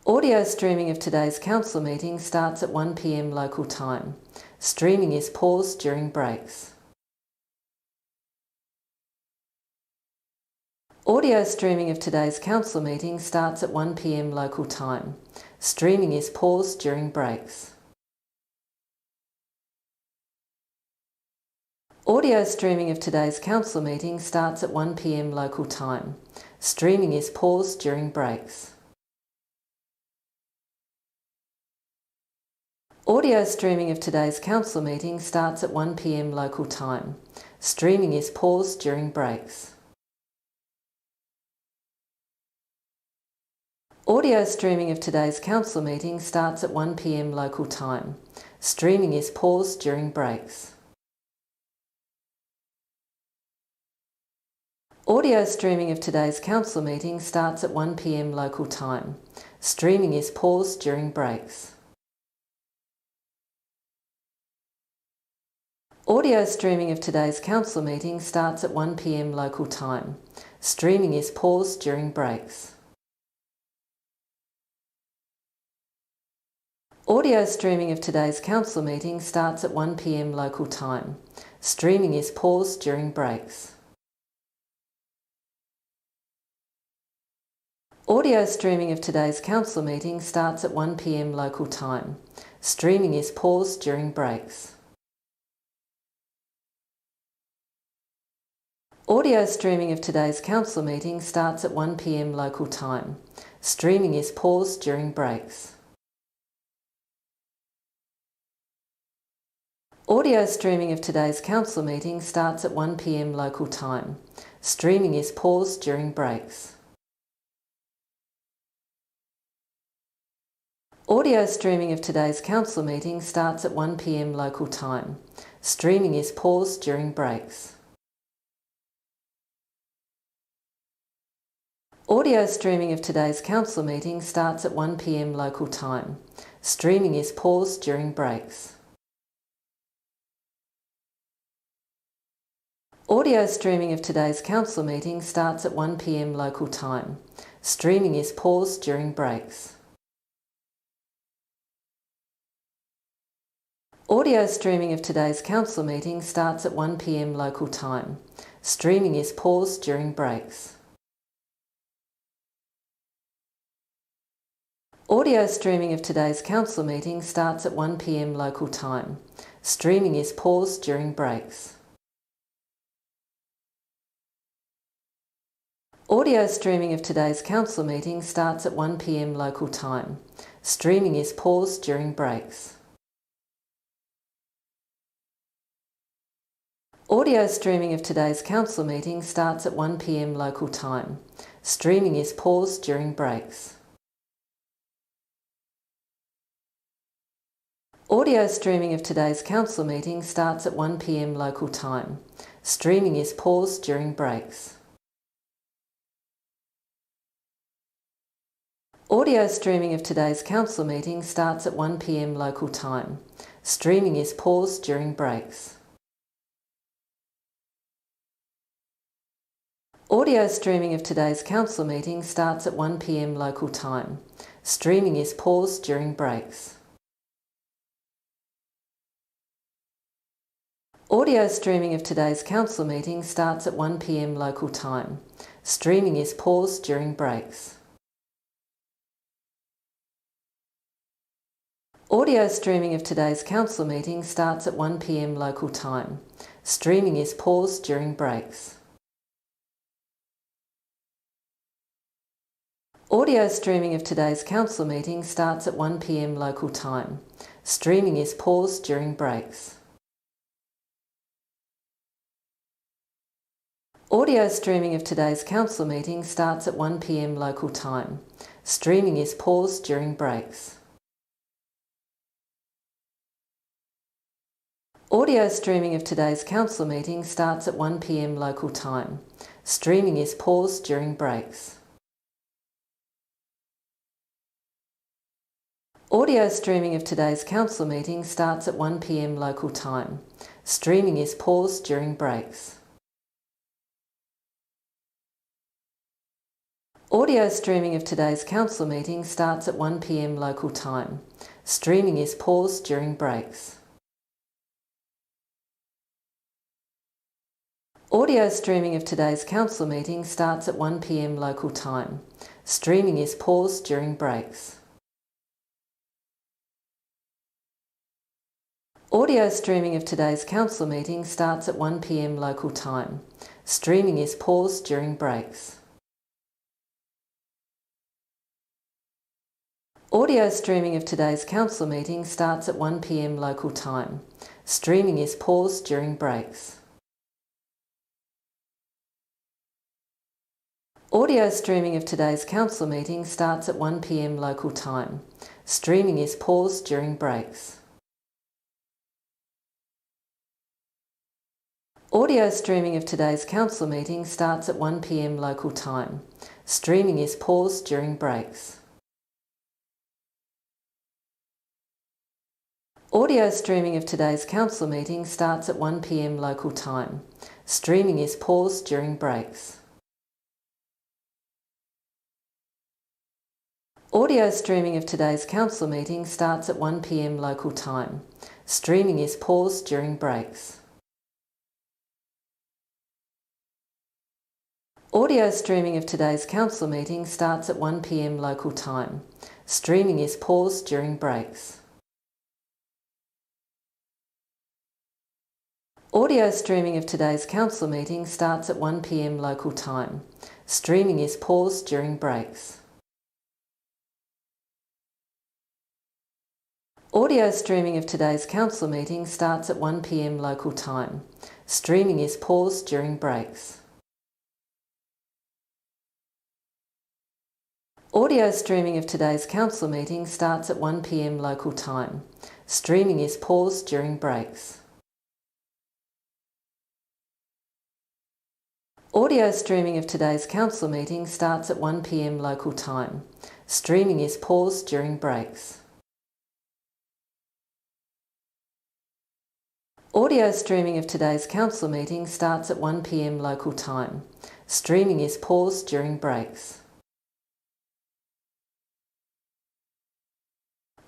Audio streaming of today's council meeting starts at 1 p.m. local time. Streaming is paused during breaks. Audio streaming of today's council meeting starts at 1 p.m. local time. Streaming is paused during breaks. Audio streaming of today's council meeting starts at 1 p.m. local time. Streaming is paused during breaks. Audio streaming of today's council meeting starts at 1 p.m. local time. Streaming is paused during breaks. Audio streaming of today's council meeting starts at 1 p.m. local time. Streaming is paused during breaks. Audio streaming of today's council meeting starts at 1 p.m. local time. Streaming is paused during breaks. Audio streaming of today's council meeting starts at 1 p.m. local time. Streaming is paused during breaks. Audio streaming of today's council meeting starts at 1 p.m. local time. Streaming is paused during breaks. Audio streaming of today's council meeting starts at 1 p.m. local time. Streaming is paused during breaks. Audio streaming of today's council meeting starts at 1 p.m. local time. Streaming is paused during breaks. Audio streaming of today's council meeting starts at 1 p.m. local time. Streaming is paused during breaks. Audio streaming of today's council meeting starts at 1 p.m. local time. Streaming is paused during breaks. Audio streaming of today's council meeting starts at 1 p.m. local time. Streaming is paused during breaks. Audio streaming of today's council meeting starts at 1 p.m. local time. Streaming is paused during breaks. Audio streaming of today's council meeting starts at 1 p.m. local time. Streaming is paused during breaks. Audio streaming of today's council meeting starts at 1 p.m. local time. Streaming is paused during breaks. Audio streaming of today's council meeting starts at 1 p.m. local time. Streaming is paused during breaks. Audio streaming of today's council meeting starts at 1 p.m. local time. Streaming is paused during breaks. Audio streaming of today's council meeting starts at 1 p.m. local time. Streaming is paused during breaks. Audio streaming of today's council meeting starts at 1 p.m. local time. Streaming is paused during breaks. Audio streaming of today's council meeting starts at 1 p.m. local time. Streaming is paused during breaks. Audio streaming of today's council meeting starts at 1 p.m. local time. Streaming is paused during breaks. Audio streaming of today's council meeting starts at 1 p.m. local time. Streaming is paused during breaks. Audio streaming of today's council meeting starts at 1 p.m. local time. Streaming is paused during breaks. Audio streaming of today's council meeting starts at 1 p.m. local time. Streaming is paused during breaks. Audio streaming of today's council meeting starts at 1 p.m. local time. Streaming is paused during breaks. Audio streaming of today's council meeting starts at 1 p.m. local time. Streaming is paused during breaks. Audio streaming of today's council meeting starts at 1 p.m. local time. Streaming is paused during breaks. Audio streaming of today's council meeting starts at 1 p.m. local time. Streaming is paused during breaks. Audio streaming of today's council meeting starts at 1 p.m. local time. Streaming is paused during breaks. Audio streaming of today's council meeting starts at 1 p.m. local time. Streaming is paused during breaks. Audio streaming of today's council meeting starts at 1 p.m. local time. Streaming is paused during breaks. Audio streaming of today's council meeting starts at 1 p.m. local time. Streaming is paused during breaks. Audio streaming of today's council meeting starts at 1 p.m. local time. Streaming is paused during breaks. Audio streaming of today's council meeting starts at 1 p.m. local time. Streaming is paused during breaks. Audio streaming of today's council meeting starts at 1 p.m. local time. Streaming is paused during breaks. Audio streaming of today's council meeting starts at 1 p.m. local time. Streaming is paused during breaks. Audio streaming of today's council meeting starts at 1 p.m. local time. Streaming is paused during breaks. Audio streaming of today's council meeting starts at 1 p.m. local time. Streaming is paused during breaks. Audio streaming of today's council meeting starts at 1 p.m. local time. Streaming is paused during breaks. Audio streaming of today's council meeting starts at 1 p.m. local time. Streaming is paused during breaks.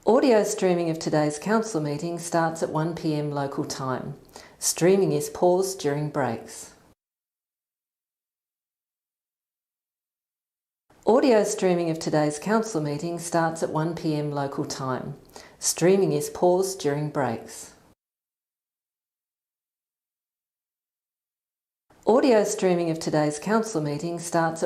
Audio streaming of today's council meeting starts at 1 p.m. local time. Streaming is paused during breaks. Audio streaming of today's council meeting starts at 1 p.m. local time. Streaming is paused during breaks. Audio streaming of today's council meeting starts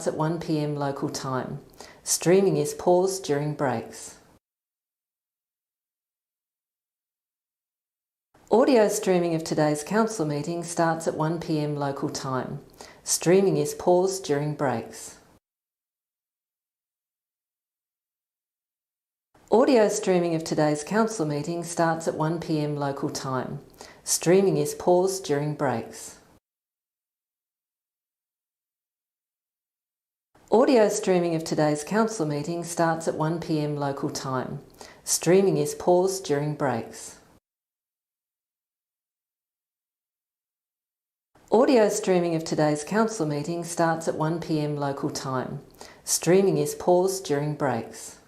at 1 p.m. local time. Streaming is paused during breaks. Audio streaming of today's council meeting starts at 1 p.m. local time. Streaming is paused during breaks. Audio streaming of today's council meeting starts at 1 p.m. local time. Streaming is paused during breaks. Audio streaming of today's council meeting starts at 1 p.m. local time. Streaming is paused during breaks. Audio streaming of today's council meeting starts at 1 p.m. local time. Streaming is paused during breaks. Audio streaming of today's council meeting starts at 1 p.m. local time. Streaming is paused during breaks.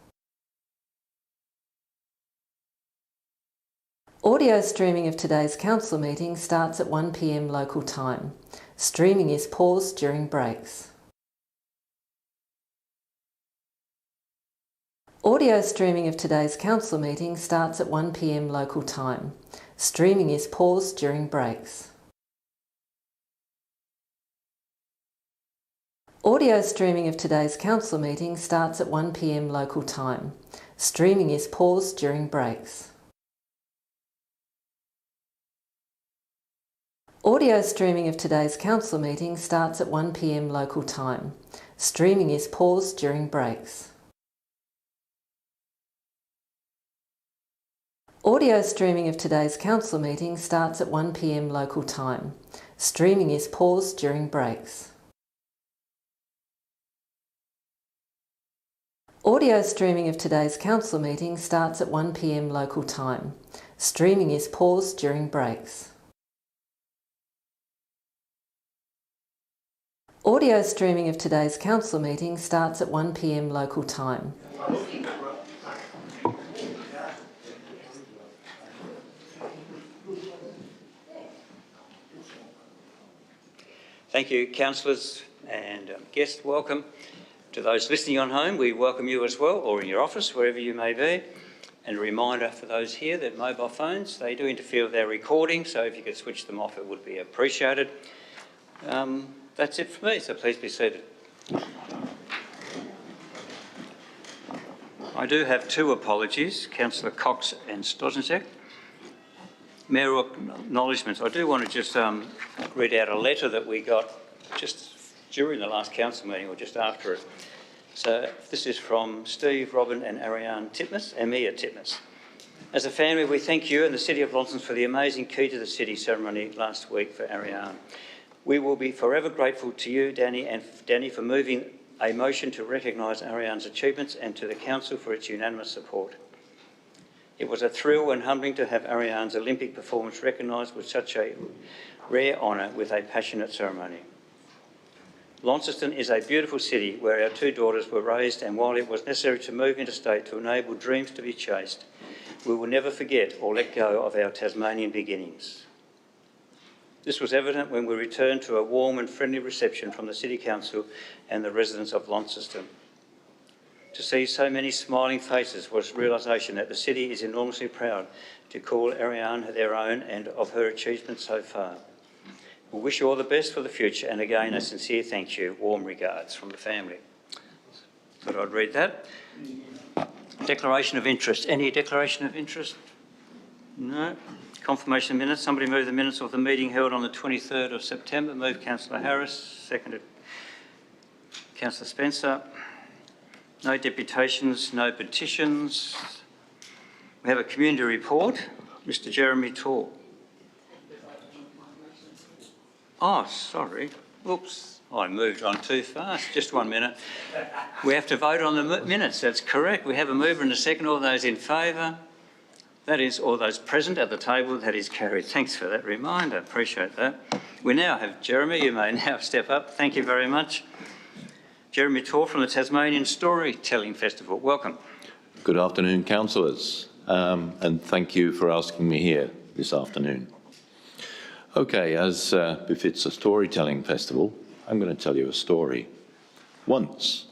Audio streaming of today's council meeting starts at 1 p.m. local time. Streaming is paused during breaks. Audio streaming of today's council meeting starts at 1 p.m. local time. Streaming is paused during breaks. Audio streaming of today's council meeting starts at 1 p.m. local time. Streaming is paused during breaks. Audio streaming of today's council meeting starts at 1 p.m. local time. Streaming is paused during breaks. Audio streaming of today's council meeting starts at 1 p.m. local time. Streaming is paused during breaks. Audio streaming of today's council meeting starts at 1 p.m. local time. Streaming is paused during breaks. Audio streaming of today's council meeting starts at 1 p.m. local time. Thank you, councillors and guests. Welcome. To those listening on home, we welcome you as well, or in your office, wherever you may be. And a reminder for those here that mobile phones, they do interfere with our recording, so if you could switch them off, it would be appreciated. That's it for me, so please be seated. I do have two apologies, Councillor Cox and Stosnicek. Mayoral Acknowledgements. I do want to just read out a letter that we got just during the last council meeting or just after it. So this is from Steve, Robin and Ariane Titmus, Amia Titmus. As a family, we thank you and the City of Launceston for the amazing Key to the City ceremony last week for Ariane. We will be forever grateful to you, Danny, for moving a motion to recognise Ariane's achievements and to the Council for its unanimous support. It was a thrill and humbling to have Ariane's Olympic performance recognised with such a rare honour with a passionate ceremony. Launceston is a beautiful city where our two daughters were raised, and while it was necessary to move interstate to enable dreams to be chased, we will never forget or let go of our Tasmanian beginnings. This was evident when we returned to a warm and friendly reception from the City Council and the residents of Launceston. To see so many smiling faces was realisation that the city is enormously proud to call Ariane their own and of her achievements so far. We wish you all the best for the future, and again a sincere thank you. Warm regards from the family. Thought I'd read that. Declaration of interest. Any declaration of interest? No. Confirmation of minutes. Somebody move the minutes of the meeting held on the 23rd of September. Move Councillor Harris. Seconded Councillor Spencer. No deputations, no petitions. We have a community report. Mr. Jeremy Tor. Oh, sorry. Oops, I moved on too fast. Just 1 minute. We have to vote on the minutes. That's correct. We have a mover and a second. All those in favour? That is, all those present at the table, that is carried. Thanks for that reminder. Appreciate that. We now have Jeremy. You may now step up. Thank you very much. Jeremy Tor from the Tasmanian Storytelling Festival. Welcome. Good afternoon, councillors, and thank you for asking me here this afternoon. Okay, as befits a storytelling festival, I'm going to tell you a story. Once,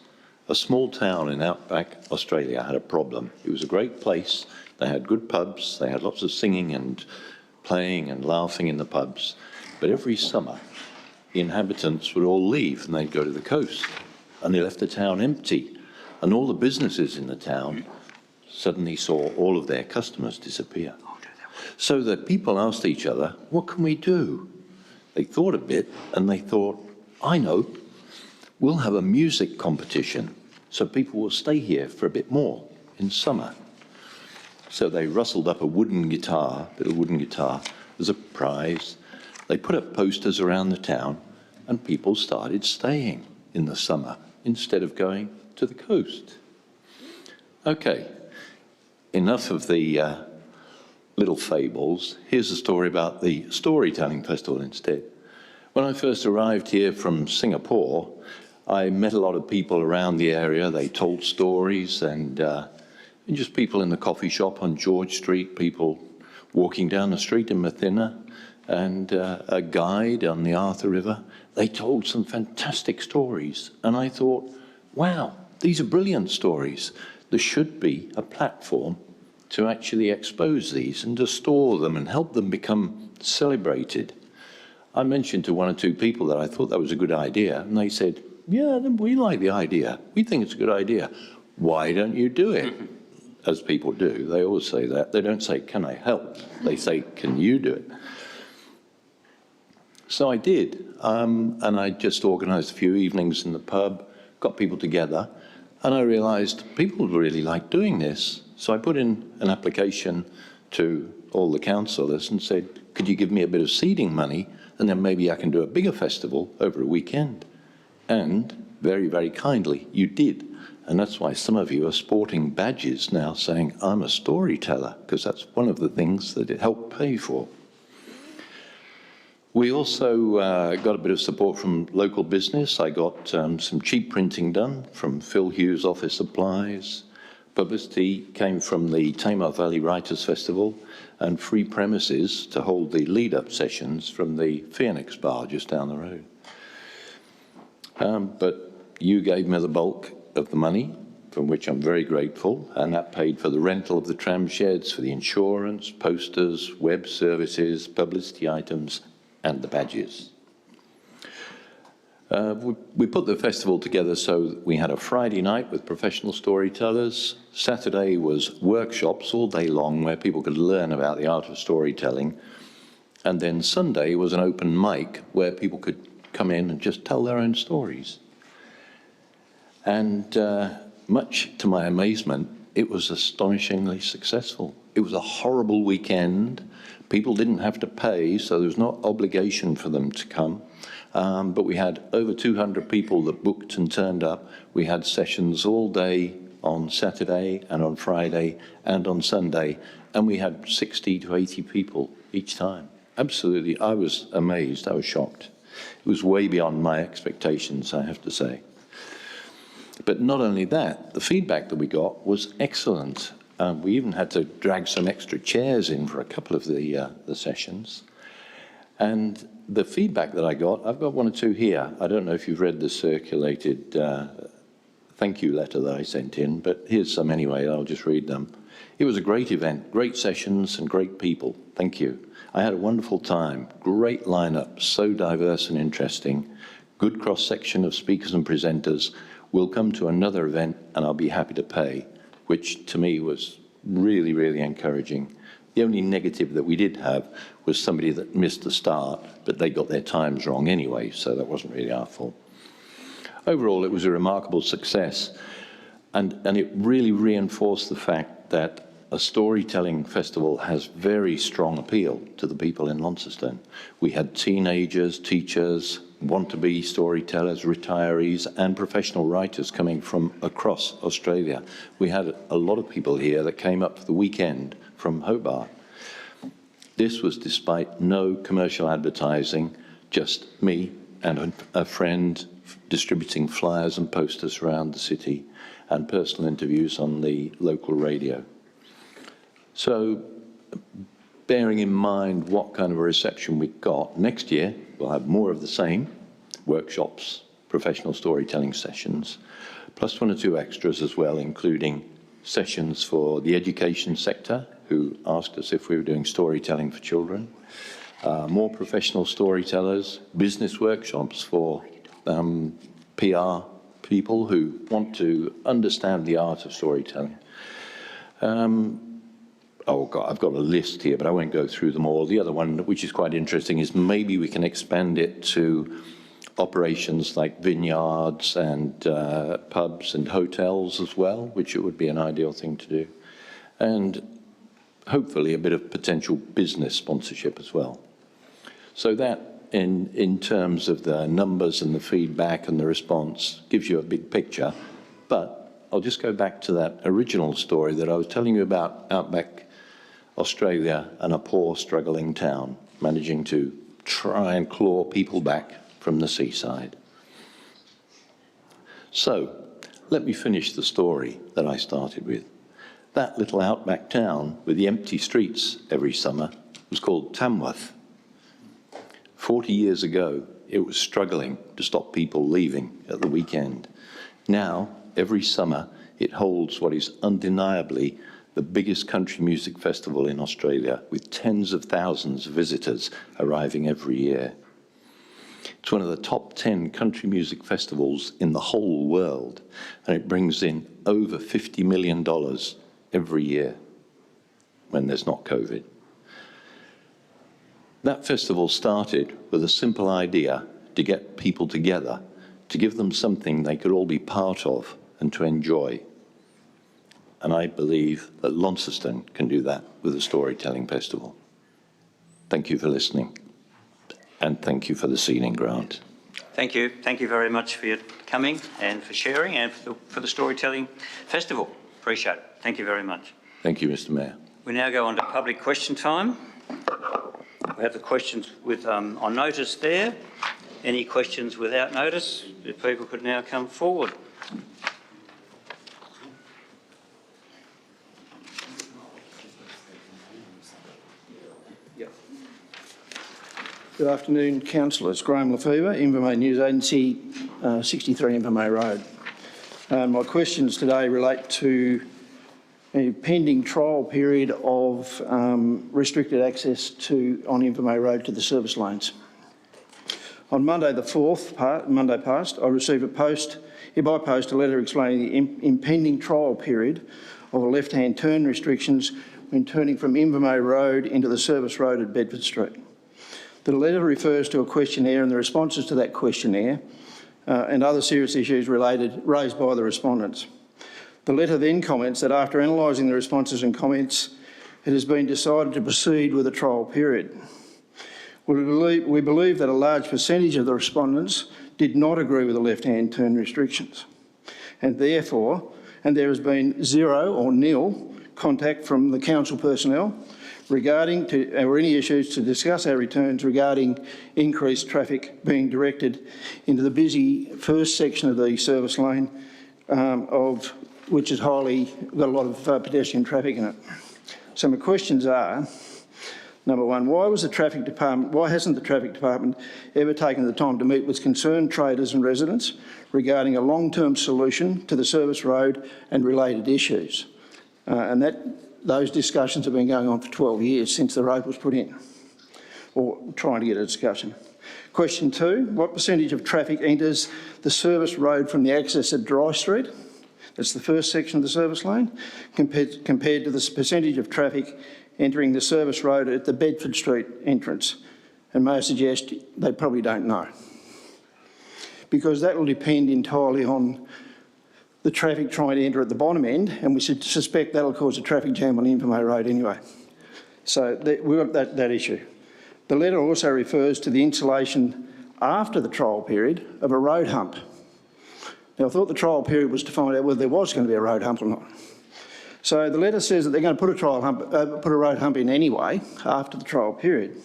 a small town in outback Australia had a problem. It was a great place. They had good pubs. They had lots of singing and playing and laughing in the pubs. But every summer, the inhabitants would all leave and they'd go to the coast. And they left the town empty. And all the businesses in the town suddenly saw all of their customers disappear. So the people asked each other, what can we do? They thought a bit and they thought, I know, we'll have a music competition so people will stay here for a bit more in summer. So they rustled up a wooden guitar, little wooden guitar, as a prize. They put up posters around the town and people started staying in the summer instead of going to the coast. Okay, enough of the little fables. Here's a story about the Storytelling Festival instead. When I first arrived here from Singapore, I met a lot of people around the area. They told stories and just people in the coffee shop on George Street, people walking down the street in Mathina, and a guide on the Arthur River. They told some fantastic stories. And I thought, wow, these are brilliant stories. There should be a platform to actually expose these and to store them and help them become celebrated. I mentioned to one or two people that I thought that was a good idea, and they said, yeah, we like the idea. We think it's a good idea. Why don't you do it? As people do, they always say that. They don't say, can I help? They say, can you do it? So I did, and I just organised a few evenings in the pub, got people together, and I realised people really like doing this. So I put in an application to all the councillors and said, could you give me a bit of seeding money, and then maybe I can do a bigger festival over a weekend? And very, very kindly, you did. And that's why some of you are sporting badges now saying, I'm a storyteller, because that's one of the things that it helped pay for. We also got a bit of support from local business. I got some cheap printing done from Phil Hughes Office Supplies. Publicity came from the Tamar Valley Writers Festival, and free premises to hold the lead-up sessions from the Phoenix Bar just down the road. But you gave me the bulk of the money, from which I'm very grateful, and that paid for the rental of the tram sheds, for the insurance, posters, web services, publicity items, and the badges. We put the festival together so that we had a Friday night with professional storytellers. Saturday was workshops all day long where people could learn about the art of storytelling. And then Sunday was an open mic where people could come in and just tell their own stories. And much to my amazement, it was astonishingly successful. It was a horrible weekend. People didn't have to pay, so there was no obligation for them to come. But we had over 200 people that booked and turned up. We had sessions all day on Saturday and on Friday and on Sunday, and we had 60 to 80 people each time. Absolutely, I was amazed, I was shocked. It was way beyond my expectations, I have to say. But not only that, the feedback that we got was excellent. We even had to drag some extra chairs in for a couple of the sessions. And the feedback that I got, I've got one or two here. I don't know if you've read the circulated thank you letter that I sent in, but here's some anyway. I'll just read them. It was a great event, great sessions and great people. Thank you. I had a wonderful time. Great lineup, so diverse and interesting. Good cross-section of speakers and presenters. We'll come to another event and I'll be happy to pay, which to me was really, really encouraging. The only negative that we did have was somebody that missed the start, but they got their times wrong anyway, so that wasn't really our fault. Overall, it was a remarkable success, and it really reinforced the fact that a storytelling festival has very strong appeal to the people in Launceston. We had teenagers, teachers, want-to-be storytellers, retirees, and professional writers coming from across Australia. We had a lot of people here that came up for the weekend from Hobart. This was despite no commercial advertising, just me and a friend distributing flyers and posters around the city and personal interviews on the local radio. So, bearing in mind what kind of a reception we got, next year we'll have more of the same, workshops, professional storytelling sessions, plus one or two extras as well, including sessions for the education sector, who asked us if we were doing storytelling for children, more professional storytellers, business workshops for PR people who want to understand the art of storytelling. Oh God, I've got a list here, but I won't go through them all. The other one, which is quite interesting, is maybe we can expand it to operations like vineyards and pubs and hotels as well, which it would be an ideal thing to do. And hopefully a bit of potential business sponsorship as well. So that, in terms of the numbers and the feedback and the response, gives you a big picture. But I'll just go back to that original story that I was telling you about Outback Australia and a poor, struggling town managing to try and claw people back from the seaside. So, let me finish the story that I started with. That little outback town with the empty streets every summer was called Tamworth. 40 years ago, it was struggling to stop people leaving at the weekend. Now, every summer, it holds what is undeniably the biggest country music festival in Australia, with tens of thousands of visitors arriving every year. It's one of the top 10 country music festivals in the whole world, and it brings in over $50 million every year when there's not COVID. That festival started with a simple idea to get people together, to give them something they could all be part of and to enjoy. And I believe that Launceston can do that with a storytelling festival. Thank you for listening, and thank you for the seating grant. Thank you. Thank you very much for your coming and for sharing and for the Storytelling Festival. Appreciate it. Thank you very much. Thank you, Mr Mayor. We now go on to public question time. We have the questions with on notice there. Any questions without notice? If people could now come forward. Good afternoon, Councillors. Graham Lefevre, Invermay News Agency, 63 Invermay Road. My questions today relate to a pending trial period of restricted access on Invermay Road to the service lanes. On Monday the 4th, Monday past, I received by post a letter explaining the impending trial period of a left-hand turn restrictions when turning from Invermay Road into the service road at Bedford Street. The letter refers to a questionnaire and the responses to that questionnaire and other serious issues raised by the respondents. The letter then comments that after analysing the responses and comments, it has been decided to proceed with a trial period. We believe that a large percentage of the respondents did not agree with the left-hand turn restrictions, and there has been zero or nil contact from the council personnel regarding any issues to discuss our returns regarding increased traffic being directed into the busy first section of the service lane, which is got a lot of pedestrian traffic in it. So my questions are, number one, why hasn't the Traffic Department ever taken the time to meet with concerned traders and residents regarding a long-term solution to the service road and related issues? Those discussions have been going on for 12 years since the road was put in, or trying to get a discussion. Question 2, what percentage of traffic enters the service road from the access at Dry Street? That's the first section of the service lane, compared to the percentage of traffic entering the service road at the Bedford Street entrance. And may I suggest they probably don't know, because that will depend entirely on the traffic trying to enter at the bottom end, and we should suspect that'll cause a traffic jam on Invermay Road anyway. So we've got that issue. The letter also refers to the installation after the trial period of a road hump. Now, I thought the trial period was to find out whether there was going to be a road hump or not. So the letter says that they're going to put a road hump in anyway after the trial period.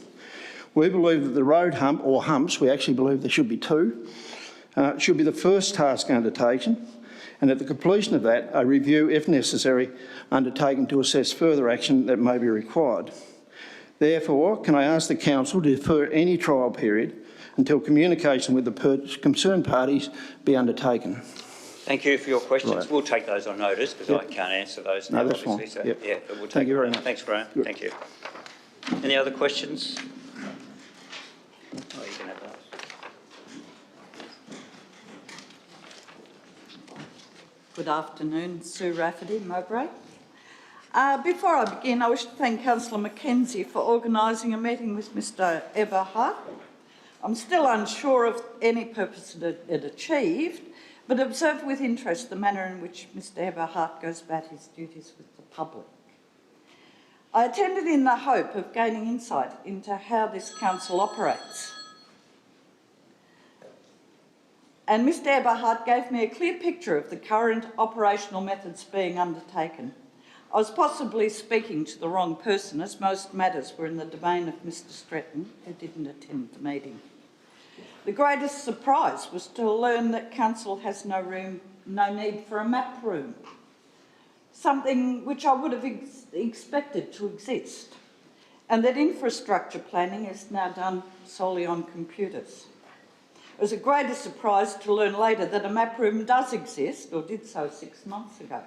We believe that the road hump, or humps, we actually believe there should be two, should be the first task undertaken, and at the completion of that, a review, if necessary, undertaken to assess further action that may be required. Therefore, can I ask the Council to defer any trial period until communication with the concerned parties be undertaken? Thank you for your questions. Right. We'll take those on notice because I can't answer those now, No, that's obviously. fine. So, yeah, but we'll take Thank you very much. Thanks, Graham. Good. Thank you. Any other questions? Oh, you can have those. Good afternoon, Sue Rafferty, Mowbray. Before I begin, I wish to thank Councillor Mackenzie for organising a meeting with Mr Eberhardt. I'm still unsure of any purpose it achieved, but observe with interest the manner in which Mr Eberhardt goes about his duties with the public. I attended in the hope of gaining insight into how this council operates. And Mr Eberhardt gave me a clear picture of the current operational methods being undertaken. I was possibly speaking to the wrong person, as most matters were in the domain of Mr Stretton, who didn't attend the meeting. The greatest surprise was to learn that Council has no need for a map room, something which I would have expected to exist, and that infrastructure planning is now done solely on computers. It was a greater surprise to learn later that a map room does exist, or did so 6 months ago.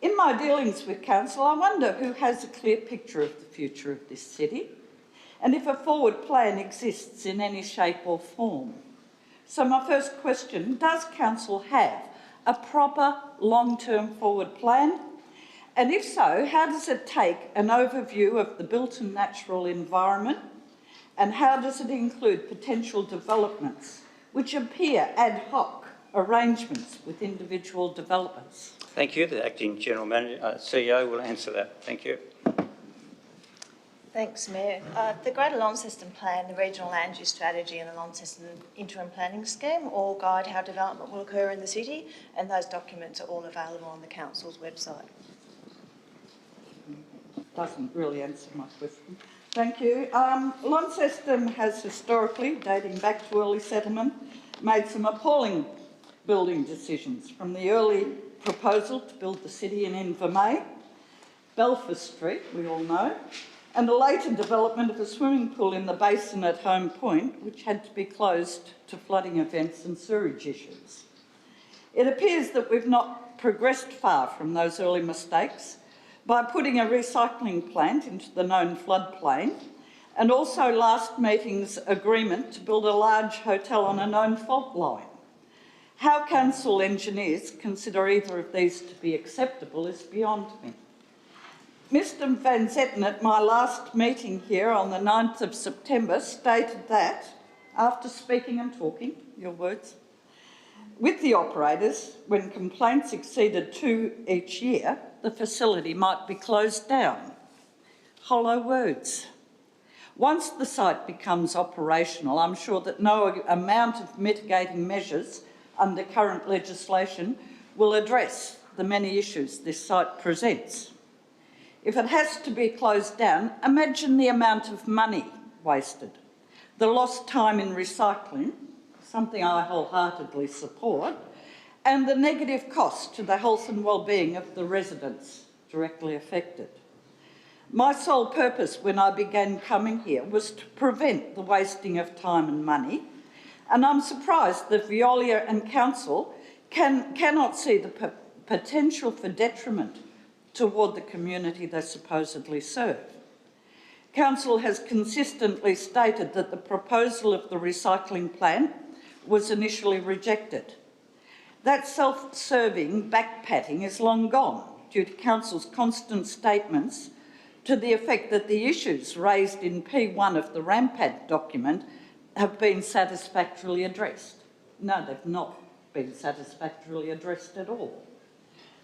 In my dealings with Council, I wonder who has a clear picture of the future of this city, and if a forward plan exists in any shape or form. So my first question, does Council have a proper long-term forward plan? And if so, how does it take an overview of the built and natural environment, and how does it include potential developments which appear ad hoc arrangements with individual developers? Thank you. The Acting General Manager, CEO will answer that. Thank you. Thanks, Mayor. The Greater Launceston Plan, the Regional Land Use Strategy and the Launceston Interim Planning Scheme all guide how development will occur in the city, and those documents are all available on the Council's website. Doesn't really answer my question. Thank you. Launceston has historically, dating back to early settlement, made some appalling building decisions, from the early proposal to build the city in Invermay, Belfast Street, we all know, and the later development of a swimming pool in the basin at Home Point, which had to be closed to flooding events and sewerage issues. It appears that we've not progressed far from those early mistakes by putting a recycling plant into the known floodplain, and also last meeting's agreement to build a large hotel on a known fault line. How council engineers consider either of these to be acceptable is beyond me. Mr Van Zetten at my last meeting here on the 9th of September stated that, after speaking and talking, your words, with the operators, when complaints exceeded 2 each year, the facility might be closed down. Hollow words. Once the site becomes operational, I'm sure that no amount of mitigating measures under current legislation will address the many issues this site presents. If it has to be closed down, imagine the amount of money wasted, the lost time in recycling, something I wholeheartedly support, and the negative cost to the health and well-being of the residents directly affected. My sole purpose when I began coming here was to prevent the wasting of time and money, and I'm surprised that Veolia and Council cannot see the potential for detriment toward the community they supposedly serve. Council has consistently stated that the proposal of the recycling plan was initially rejected. That self-serving backpatting is long gone due to Council's constant statements to the effect that the issues raised in P1 of the RAMPAD document have been satisfactorily addressed. No, they've not been satisfactorily addressed at all.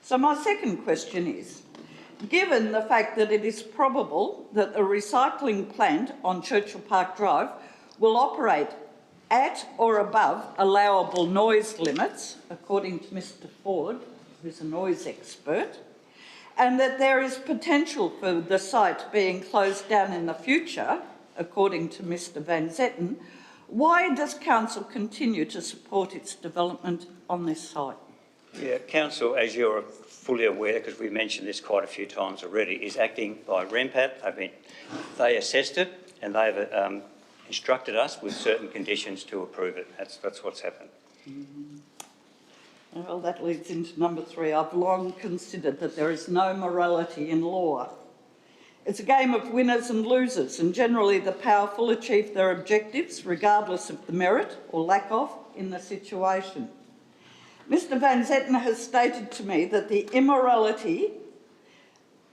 So my second question is, given the fact that it is probable that the recycling plant on Churchill Park Drive will operate at or above allowable noise limits, according to Mr Ford, who's a noise expert, and that there is potential for the site being closed down in the future, according to Mr Van Zetten, why does Council continue to support its development on this site? Yeah, Council, as you're fully aware, because we mentioned this quite a few times already, is acting by REMPAT. They assessed it and they've instructed us with certain conditions to approve it. That's what's happened. Well, that leads into number 3. I've long considered that there is no morality in law. It's a game of winners and losers, and generally the powerful achieve their objectives regardless of the merit or lack of in the situation. Mr Van Zetten has stated to me that the immorality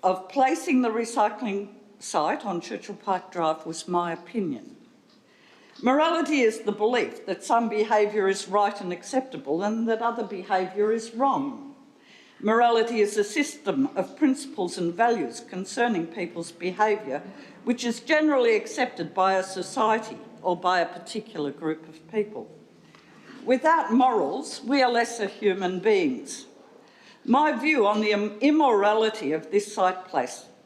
of placing the recycling site on Churchill Park Drive was my opinion. Morality is the belief that some behaviour is right and acceptable and that other behaviour is wrong. Morality is a system of principles and values concerning people's behaviour which is generally accepted by a society or by a particular group of people. Without morals, we are lesser human beings. My view on the immorality of this site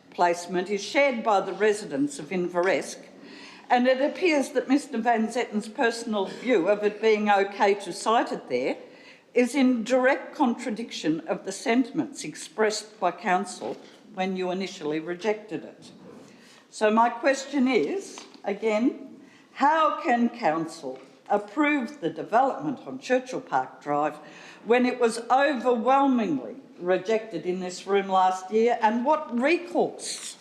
placement is shared by the residents of Inveresk, and it appears that Mr Van Zetten's personal view of it being okay to site it there is in direct contradiction of the sentiments expressed by Council when you initially rejected it. So my question is, again, how can Council approve the development on Churchill Park Drive when it was overwhelmingly rejected in this room last year, and what recourse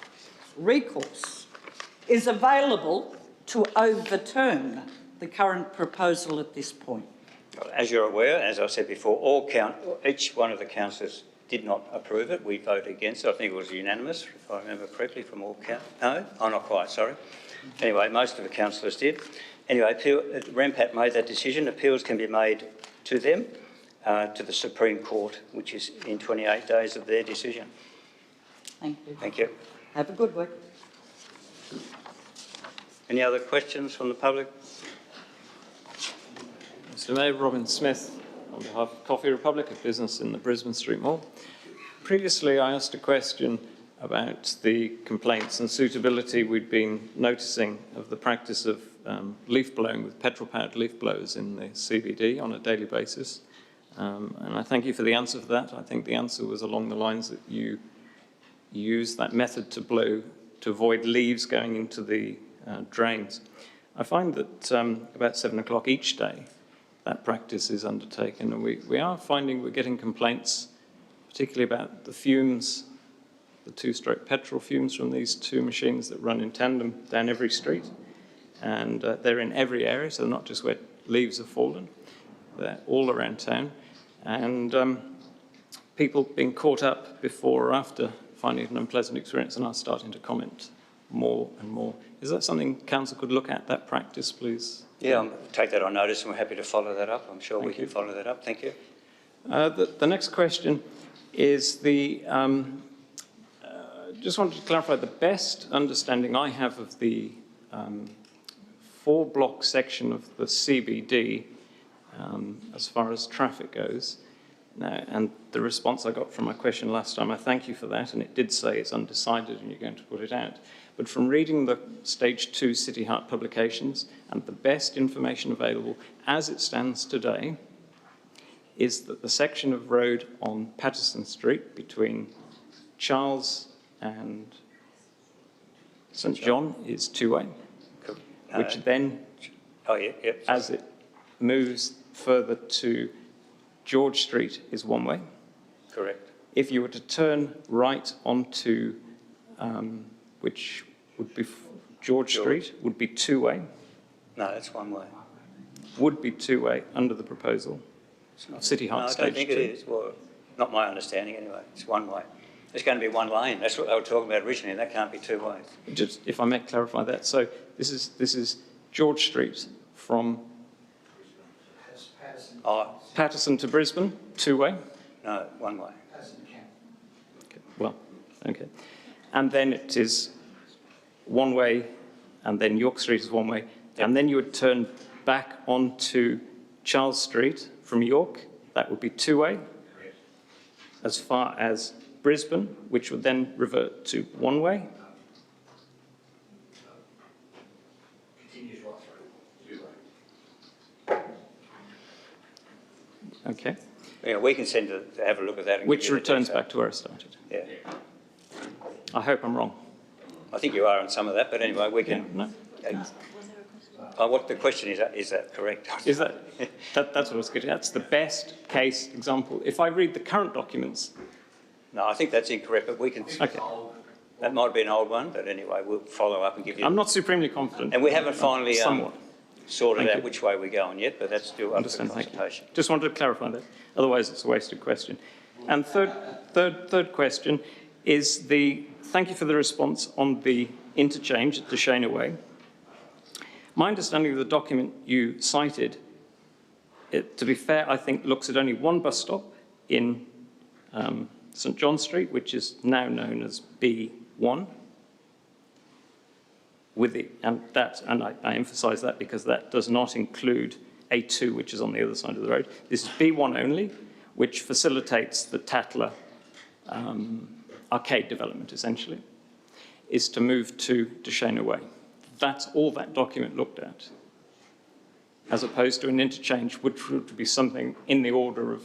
is available to overturn the current proposal at this point? As you're aware, as I said before, each one of the councillors did not approve it. We voted against it. I think it was unanimous, if I remember correctly, from all No? Oh, not quite, sorry. Anyway, most of the councillors did. Anyway, REMPAT made that decision. Appeals can be made to them, to the Supreme Court, which is in 28 days of their decision. Thank you. Thank you. Have a good week. Any other questions from the public? Mr Mayor, Robin Smith on behalf of Coffee Republic, a business in the Brisbane Street Mall. Previously I asked a question about the complaints and suitability we'd been noticing of the practice of leaf blowing with petrol-powered leaf blowers in the CBD on a daily basis. And I thank you for the answer for that. I think the answer was along the lines that you use that method to blow to avoid leaves going into the drains. I find that about 7 o'clock each day that practice is undertaken, and we are finding we're getting complaints, particularly about the fumes, the two-stroke petrol fumes from these two machines that run in tandem down every street. And they're in every area, so not just where leaves have fallen, they're all around town. And people being caught up before or after finding an unpleasant experience and are starting to comment more and more. Is that something Council could look at, that practice, please? Yeah, I'll take that on notice and we're happy to follow that up. I'm sure we can follow that up. Thank you. The next question is just wanted to clarify the best understanding I have of the 4-block section of the CBD as far as traffic goes. Now, and the response I got from my question last time, I thank you for that, and it did say it's undecided and you're going to put it out. But from reading the Stage 2 City Heart publications and the best information available as it stands today is that the section of road on Patterson Street between Charles and St John is two-way, which then, as it moves further to George Street, is one-way. Correct. If you were to turn right onto, which would be George Street, would be two-way. No, that's one-way. Would be two-way under the proposal of City Heart Stage 2. I don't think it is. Well, not my understanding anyway. It's one-way. It's going to be one lane. That's what they were talking about originally. That can't be two ways. Just, if I may clarify that. So this is George Street from Patterson to Brisbane, two-way? No, one-way. Okay. Well, okay. And then it is one-way, and then York Street is one-way. Yep. And then you would turn back onto Charles Street from York. That would be two-way. As far as Brisbane, which would then revert to one-way. Okay. Yeah, we can send to have a look at that. And which returns back to where I started. Yeah. I hope I'm wrong. I think you are on some of that, but anyway, we can. Yeah, no. What the question is that correct? Is that's what I was getting at. That's the best case example. If I read the current documents. No, I think that's incorrect, but we can. Okay. That might be an old one, but anyway, we'll follow up and give you. I'm not supremely confident. And we haven't finally sorted out you. which way we're going yet, but that's still up for Thank consultation. you. Just wanted to clarify that. Otherwise, it's a wasted question. And third question is thank you for the response on the interchange at Deshana Way. My understanding of the document you cited, to be fair, I think looks at only one bus stop in St John Street, which is now known as B1. And I emphasise that because that does not include A2, which is on the other side of the road. This is B1 only, which facilitates the Tatler arcade development, essentially, is to move to Deshana Way. That's all that document looked at, as opposed to an interchange, which would be something in the order of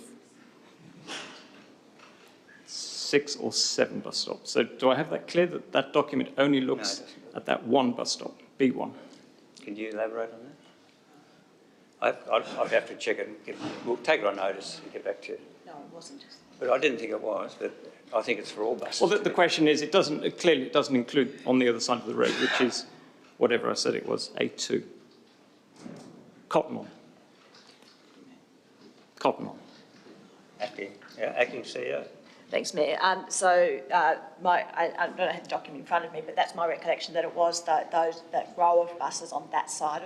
6 or 7 bus stops. So do I have that clear, that that document only looks at that one bus stop, B1? Can you elaborate on that? I'd have to check it. We'll take it on notice and get back to you. No, it wasn't. But I didn't think it was, but I think it's for all buses. Well, the question is, clearly it doesn't include on the other side of the road, which is whatever I said it was, A2. Cottonmore. Acting CEO. Thanks, Mayor. I don't have the document in front of me, but that's my recollection that it was that row of buses on that side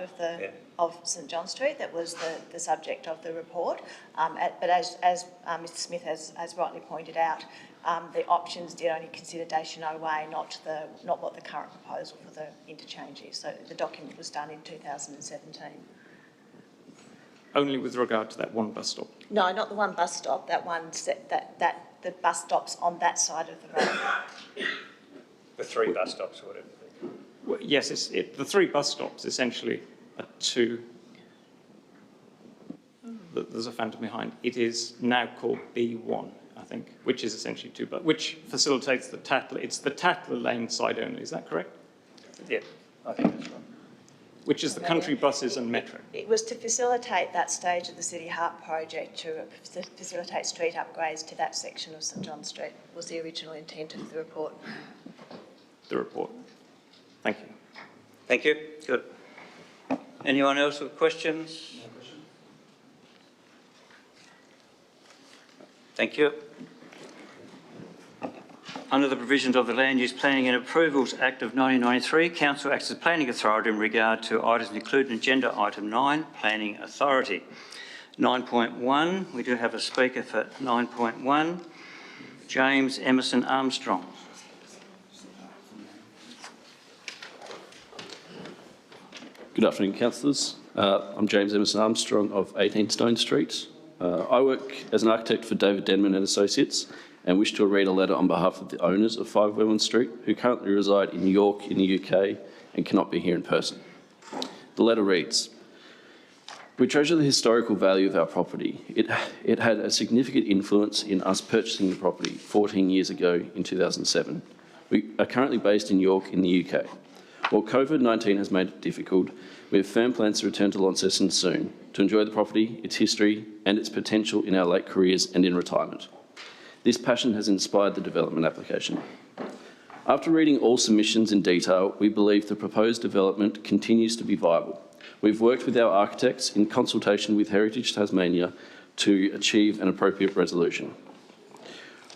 of St John Street that was the subject of the report. But as Mr Smith has rightly pointed out, the options did only consider Daciano Way, not what the current proposal for the interchange is. So the document was done in 2017. Only with regard to that one bus stop? No, not the one bus stop. The bus stops on that side of the road. The 3 bus stops or whatever. Well, yes, the 3 bus stops essentially are 2. There's a phantom behind. It is now called B1, I think, which is essentially 2 buses, which facilitates the Tatler. It's the Tatler lane side only, is that correct? Yeah, I think that's right. Which is the country buses and metro. It was to facilitate that stage of the City Heart project, to facilitate street upgrades to that section of St John Street, was the original intent of the report. The report. Thank you. Thank you. Good. Anyone else with questions? No question. Thank you. Under the provisions of the Land Use Planning and Approvals Act of 1993, Council acts as planning authority in regard to items included in agenda item 9, Planning Authority. 9.1, we do have a speaker for 9.1, James Emerson Armstrong. Good afternoon, councillors. I'm James Emerson Armstrong of 18 Stone Street. I work as an architect for David Denman and Associates and wish to read a letter on behalf of the owners of 5 Wellman Street who currently reside in York in the UK and cannot be here in person. The letter reads, "We treasure the historical value of our property. It had a significant influence in us purchasing the property 14 years ago in 2007. We are currently based in York in the UK. While COVID-19 has made it difficult, we have firm plans to return to Launceston soon to enjoy the property, its history and its potential in our late careers and in retirement. This passion has inspired the development application. After reading all submissions in detail, we believe the proposed development continues to be viable. We've worked with our architects in consultation with Heritage Tasmania to achieve an appropriate resolution.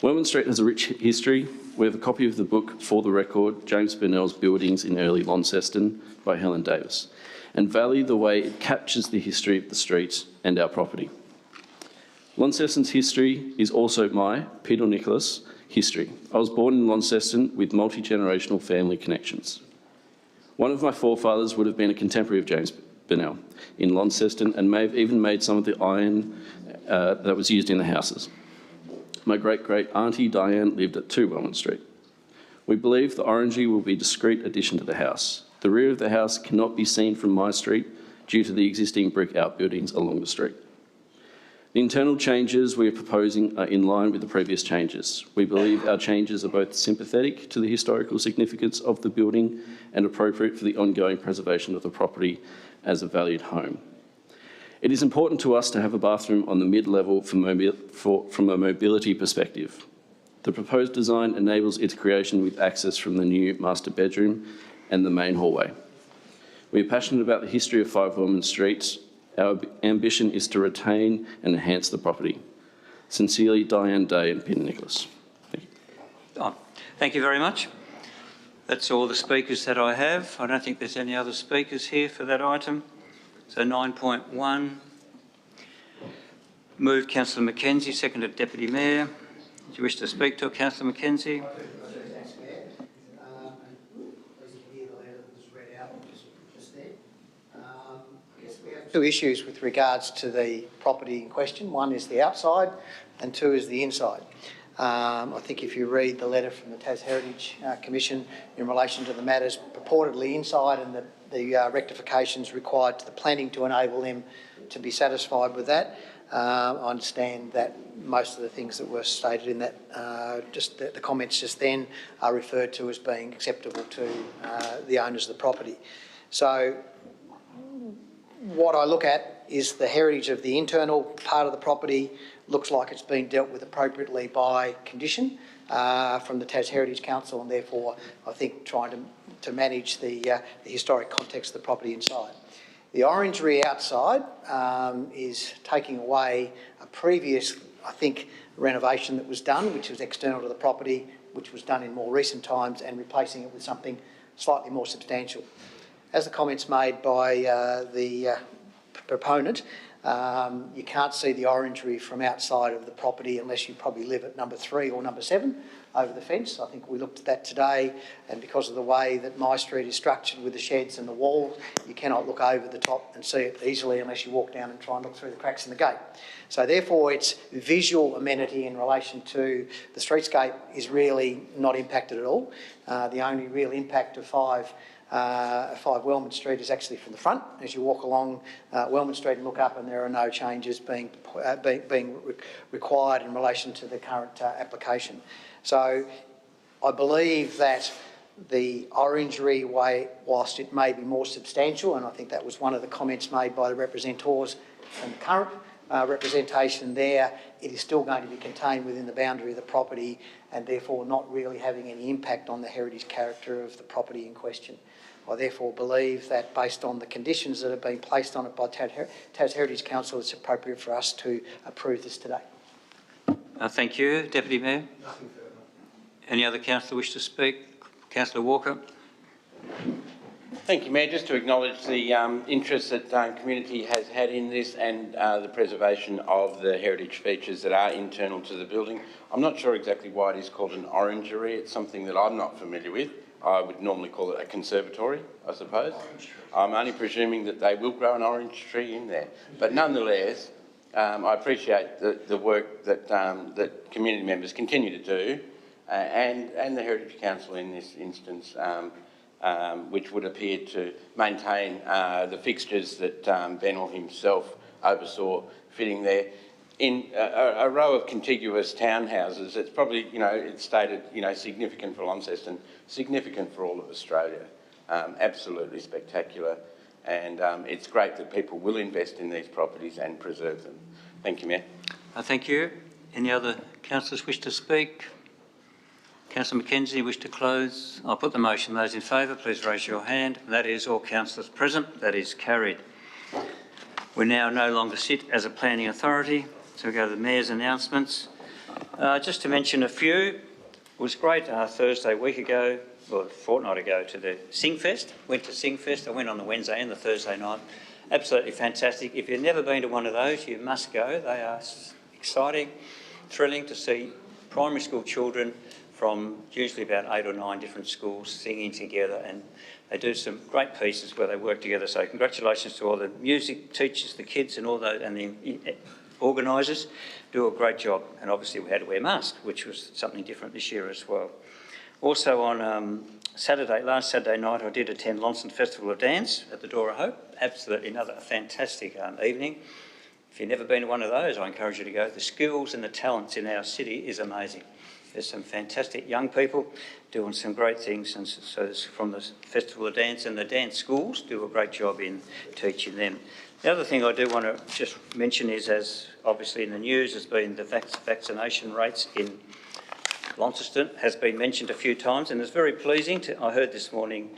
Wellman Street has a rich history. We have a copy of the book For the Record, James Burnell's Buildings in Early Launceston by Helen Davis, and value the way it captures the history of the street and our property. Launceston's history is also my, Peter Nicholas, history. I was born in Launceston with multi-generational family connections. One of my forefathers would have been a contemporary of James Burnell in Launceston and may have even made some of the iron that was used in the houses. My great-great auntie Diane lived at 2 Wellman Street. We believe the orangery will be a discreet addition to the house. The rear of the house cannot be seen from my street due to the existing brick outbuildings along the street. The internal changes we are proposing are in line with the previous changes. We believe our changes are both sympathetic to the historical significance of the building and appropriate for the ongoing preservation of the property as a valued home. It is important to us to have a bathroom on the mid-level from a mobility perspective. The proposed design enables its creation with access from the new master bedroom and the main hallway. We are passionate about the history of 5 Wellman Street. Our ambition is to retain and enhance the property. Sincerely, Diane Day and Peter Nicholas. Thank you. Thank you very much. That's all the speakers that I have. I don't think there's any other speakers here for that item. So 9.1, moved Councillor McKenzie, seconded Deputy Mayor. Do you wish to speak to Councillor McKenzie? Two issues with regards to the property in question. One is the outside and 2 is the inside. I think if you read the letter from the Tas Heritage Commission in relation to the matters purportedly inside and the rectifications required to the planning to enable them to be satisfied with that, I understand that most of the things that were stated in that, the comments just then, are referred to as being acceptable to the owners of the property. So what I look at is the heritage of the internal part of the property looks like it's been dealt with appropriately by condition from the Tas Heritage Council, and therefore I think trying to manage the historic context of the property inside. The orangery outside is taking away a previous I think renovation that was done, which was external to the property, which was done in more recent times, and replacing it with something slightly more substantial. As the comments made by the proponent, you can't see the orangery from outside of the property unless you probably live at number 3 or number 7 over the fence. I think we looked at that today, and because of the way that my street is structured with the sheds and the walls, you cannot look over the top and see it easily unless you walk down and try and look through the cracks in the gate. So therefore its visual amenity in relation to the streetscape is really not impacted at all. The only real impact of 5 Wellman Street is actually from the front. As you walk along Wellman Street and look up, and there are no changes being required in relation to the current application. So I believe that the orangery way, whilst it may be more substantial, and I think that was one of the comments made by the representors and the current representation there, it is still going to be contained within the boundary of the property and therefore not really having any impact on the heritage character of the property in question. I therefore believe that based on the conditions that have been placed on it by Tas Heritage Council, it's appropriate for us to approve this today. Thank you. Deputy Mayor? Nothing further. Any other councillor wish to speak? Councillor Walker? Thank you, Mayor. Just to acknowledge the interest that the community has had in this and the preservation of the heritage features that are internal to the building. I'm not sure exactly why it is called an orangery. It's something that I'm not familiar with. I would normally call it a conservatory, I suppose. I'm only presuming that they will grow an orange tree in there. But nonetheless, I appreciate the work that that community members continue to do and the Heritage Council in this instance, which would appear to maintain the fixtures that Benel himself oversaw fitting there. In a row of contiguous townhouses, it's probably, it's stated, significant for Launceston, significant for all of Australia. Absolutely spectacular. And it's great that people will invest in these properties and preserve them. Thank you, Mayor. Thank you. Any other councillors wish to speak? Councillor Mackenzie, wish to close? I'll put the motion. Those in favour, please raise your hand. That is all councillors present. That is carried. We now no longer sit as a planning authority, so we go to the Mayor's announcements. Just to mention a few, it was great Thursday, a week ago, or a fortnight ago, to the Singfest. Went to Singfest. I went on the Wednesday and the Thursday night. Absolutely fantastic. If you've never been to one of those, you must go. They are exciting, thrilling to see primary school children from usually about 8 or 9 different schools singing together, and they do some great pieces where they work together. So congratulations to all the music teachers, the kids and all those, and the organisers do a great job. And obviously we had to wear masks, which was something different this year as well. Also on last Saturday night, I did attend Launceston Festival of Dance at the Door of Hope. Absolutely another fantastic evening. If you've never been to one of those, I encourage you to go. The skills and the talents in our city is amazing. There's some fantastic young people doing some great things, and so from the Festival of Dance, and the dance schools do a great job in teaching them. The other thing I do want to just mention is, as obviously in the news has been, the vaccination rates in Launceston has been mentioned a few times, and it's very pleasing. I heard this morning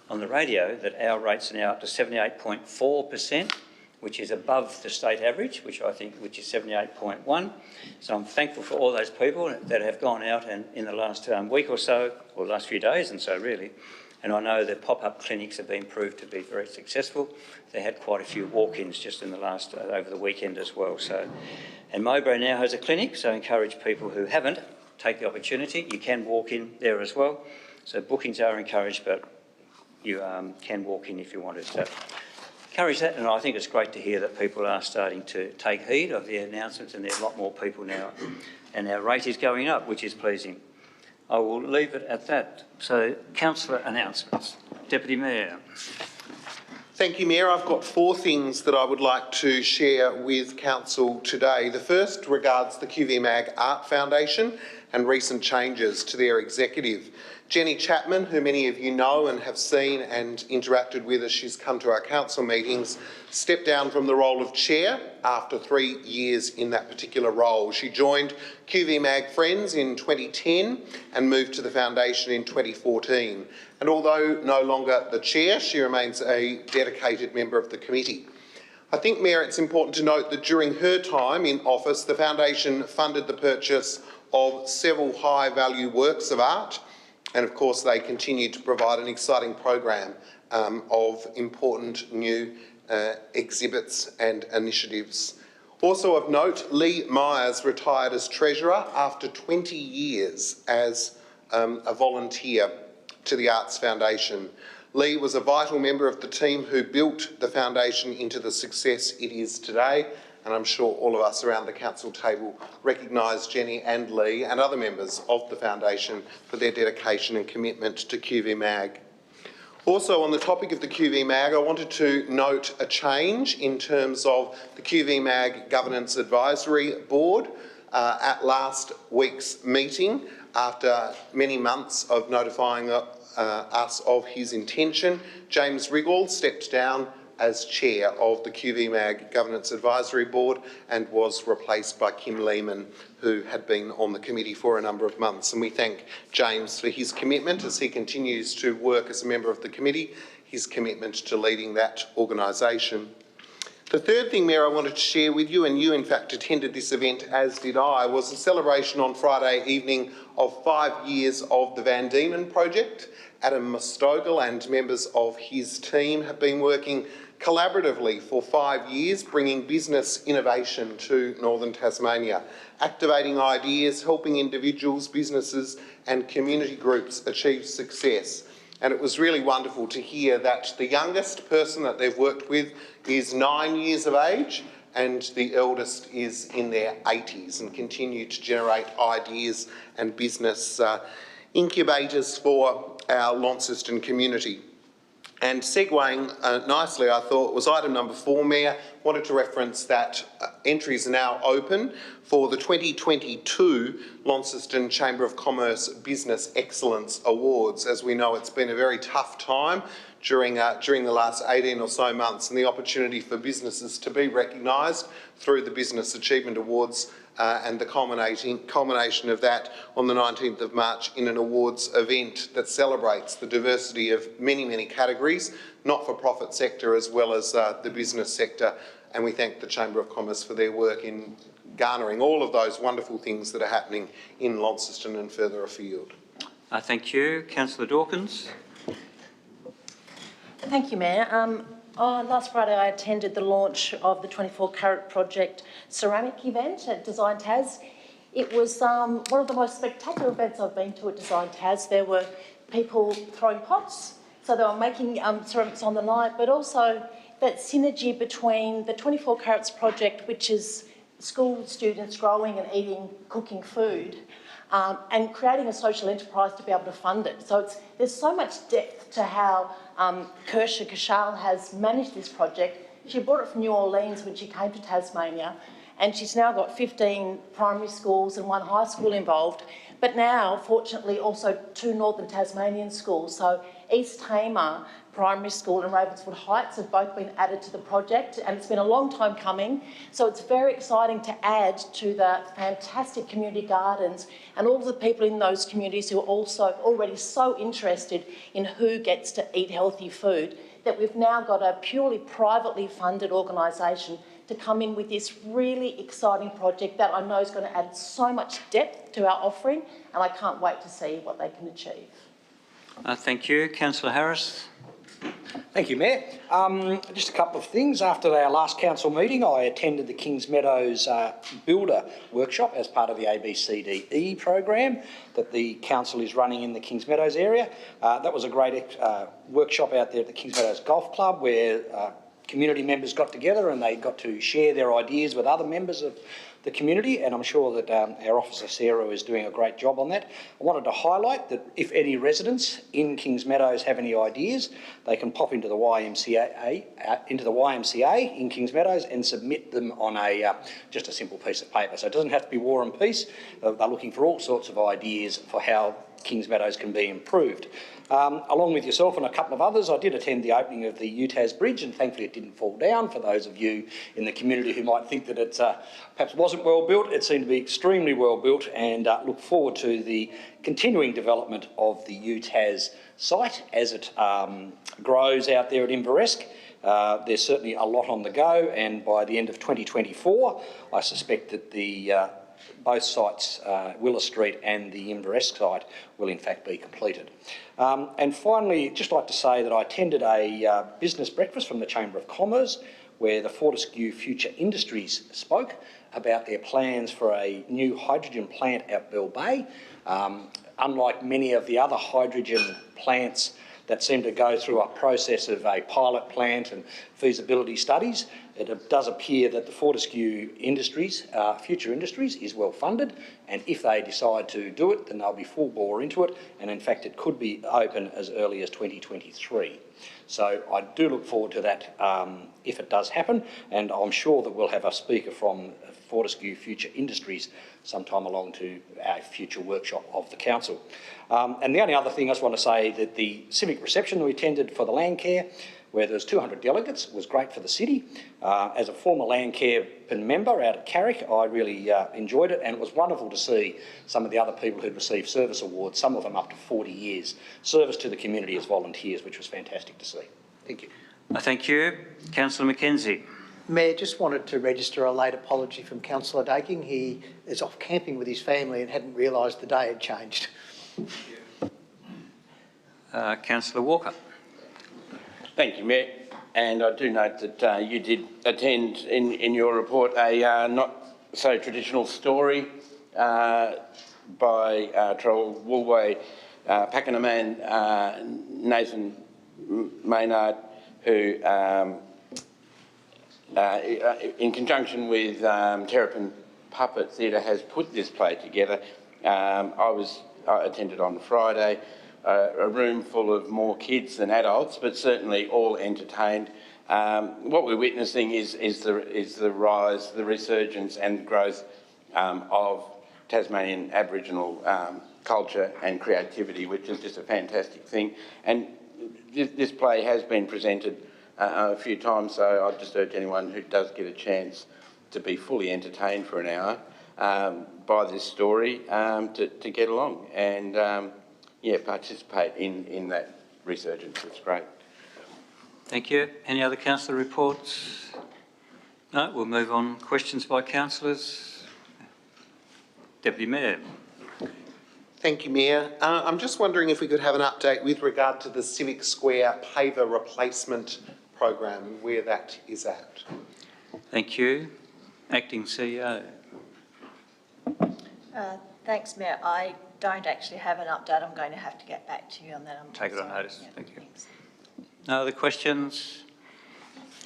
on the radio that our rates are now up to 78.4%, which is above the state average, which is 78.1. So I'm thankful for all those people that have gone out and in the last week or so, or last few days and so really. And I know that pop-up clinics have been proved to be very successful. They had quite a few walk-ins just in the last, over the weekend as well. So, and Mowbray now has a clinic, so I encourage people who haven't, take the opportunity. You can walk in there as well. So bookings are encouraged, but you can walk in if you wanted to. Encourage that, and I think it's great to hear that people are starting to take heed of the announcements, and there's a lot more people now, and our rate is going up, which is pleasing. I will leave it at that. So, Councillor Announcements. Deputy Mayor. Thank you, Mayor. I've got 4 things that I would like to share with Council today. The first regards the QVMag Art Foundation and recent changes to their executive. Jenny Chapman, who many of you know and have seen and interacted with as she's come to our council meetings, stepped down from the role of chair after 3 years in that particular role. She joined QVMag Friends in 2010 and moved to the foundation in 2014. And although no longer the chair, she remains a dedicated member of the committee. I think, Mayor, it's important to note that during her time in office, the Foundation funded the purchase of several high-value works of art, and of course they continue to provide an exciting program of important new exhibits and initiatives. Also of note, Lee Myers retired as Treasurer after 20 years as a volunteer to the Arts Foundation. Lee was a vital member of the team who built the Foundation into the success it is today, and I'm sure all of us around the council table recognise Jenny and Lee and other members of the Foundation for their dedication and commitment to QVMag. Also, on the topic of the QVMag, I wanted to note a change in terms of the QVMag Governance Advisory Board. At last week's meeting, after many months of notifying us of his intention, James Riggle stepped down as chair of the QVMag Governance Advisory Board and was replaced by Kim Lehman, who had been on the committee for a number of months. And we thank James for his commitment as he continues to work as a member of the committee, his commitment to leading that organisation. The third thing, Mayor, I wanted to share with you, and you in fact attended this event as did I, was a celebration on Friday evening of 5 years of the Van Diemen project. Adam Mostogel and members of his team have been working collaboratively for 5 years, bringing business innovation to northern Tasmania, activating ideas, helping individuals, businesses and community groups achieve success. And it was really wonderful to hear that the youngest person that they've worked with is 9 years of age and the eldest is in their 80s, and continue to generate ideas and business incubators for our Launceston community. And segueing nicely, I thought, was item number 4, Mayor. Wanted to reference that entries are now open for the 2022 Launceston Chamber of Commerce Business Excellence Awards. As we know, it's been a very tough time during the last 18 or so months, and the opportunity for businesses to be recognised through the Business Achievement Awards and the culmination of that on the 19th of March in an awards event that celebrates the diversity of many, many categories, not-for-profit sector as well as the business sector. And we thank the Chamber of Commerce for their work in garnering all of those wonderful things that are happening in Launceston and further afield. Thank you. Councillor Dawkins. Thank you, Mayor. Last Friday I attended the launch of the 24 Carat Project ceramic event at Design Tas. It was one of the most spectacular events I've been to at Design Tas. There were people throwing pots, so they were making ceramics on the night, but also that synergy between the 24 Carats project, which is school students growing and eating, cooking food, and creating a social enterprise to be able to fund it. So there's so much depth to how Kirsha Kashal has managed this project. She brought it from New Orleans when she came to Tasmania, and she's now got 15 primary schools and 1 high school involved, but now, fortunately, also 2 northern Tasmanian schools. So East Tamar Primary School and Ravenswood Heights have both been added to the project, and it's been a long time coming. So it's very exciting to add to the fantastic community gardens and all of the people in those communities who are also already so interested in who gets to eat healthy food, that we've now got a purely privately funded organisation to come in with this really exciting project that I know is going to add so much depth to our offering, and I can't wait to see what they can achieve. Thank you. Councillor Harris. Thank you, Mayor. Just a couple of things. After our last council meeting, I attended the Kings Meadows Builder workshop as part of the ABCDE program that the council is running in the Kings Meadows area. That was a great workshop out there at the Kings Meadows Golf Club, where community members got together and they got to share their ideas with other members of the community, and I'm sure that our officer Sarah is doing a great job on that. I wanted to highlight that if any residents in Kings Meadows have any ideas, they can pop into the YMCA in Kings Meadows and submit them on just a simple piece of paper. So it doesn't have to be War and Peace. They're looking for all sorts of ideas for how Kings Meadows can be improved. Along with yourself and a couple of others, I did attend the opening of the Utas Bridge, and thankfully it didn't fall down. For those of you in the community who might think that it perhaps wasn't well built, it seemed to be extremely well built, and look forward to the continuing development of the Utas site as it grows out there at Inveresk. There's certainly a lot on the go, and by the end of 2024, I suspect that both sites, Willis Street and the Inveresk site, will in fact be completed. And finally, just like to say that I attended a business breakfast from the Chamber of Commerce where the Fortescue Future Industries spoke about their plans for a new hydrogen plant at Bell Bay. Unlike many of the other hydrogen plants that seem to go through a process of a pilot plant and feasibility studies, it does appear that the Fortescue Industries, Future Industries, is well funded, and if they decide to do it, then they'll be full bore into it, and in fact it could be open as early as 2023. So I do look forward to that if it does happen, and I'm sure that we'll have a speaker from Fortescue Future Industries sometime along to our future workshop of the council. And the only other thing I just want to say that the civic reception we attended for the Landcare, where there was 200 delegates, was great for the city. As a former Landcare member out at Carrick, I really enjoyed it, and it was wonderful to see some of the other people who'd received service awards, some of them up to 40 years, service to the community as volunteers, which was fantastic to see. Thank you. Thank you. Councillor McKenzie. Mayor, just wanted to register a late apology from Councillor Daking. He is off camping with his family and hadn't realised the day had changed. Councillor Walker. Thank you, Mayor. And I do note that you did attend in your report a not so traditional story by Troll Woolway Pakenham man Nathan Maynard, who in conjunction with Terrapin Puppet Theatre has put this play together. I attended on Friday, a room full of more kids than adults, but certainly all entertained. What we're witnessing is the rise, the resurgence and growth of Tasmanian Aboriginal culture and creativity, which is just a fantastic thing. And this play has been presented a few times, so I'd just urge anyone who does get a chance to be fully entertained for an hour by this story to get along and participate in that resurgence. It's great. Thank you. Any other councillor reports? No, we'll move on. Questions by councillors. Deputy Mayor. Thank you, Mayor. I'm just wondering if we could have an update with regard to the Civic Square paver replacement program and where that is at. Thank you. Acting CEO. Thanks, Mayor. I don't actually have an update. I'm going to have to get back to you on that. Take it on notice. Yeah, Thank you. thanks. No other questions?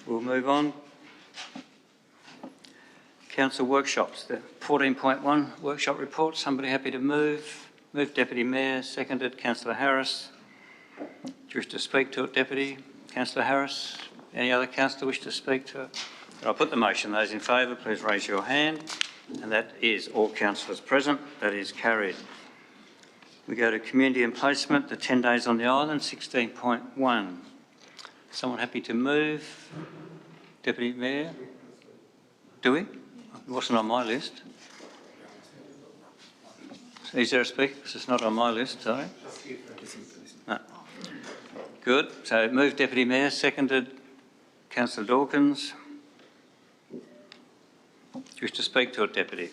We'll move on. Council workshops, the 14.1 workshop report. Somebody happy to move? Move, Deputy Mayor. Seconded, Councillor Harris. Do you wish to speak to it, Deputy? Councillor Harris. Any other councillor wish to speak to it? I'll put the motion. Those in favour, please raise your hand. And that is all councillors present. That is carried. We go to community and placement, the 10 days on the island, 16.1. Someone happy to move? Deputy Mayor? Do we? It wasn't on my list. Is there a speaker? Because it's not on my list, sorry. No. Good. So move, Deputy Mayor. Seconded, Councillor Dawkins. Do you wish to speak to it, Deputy?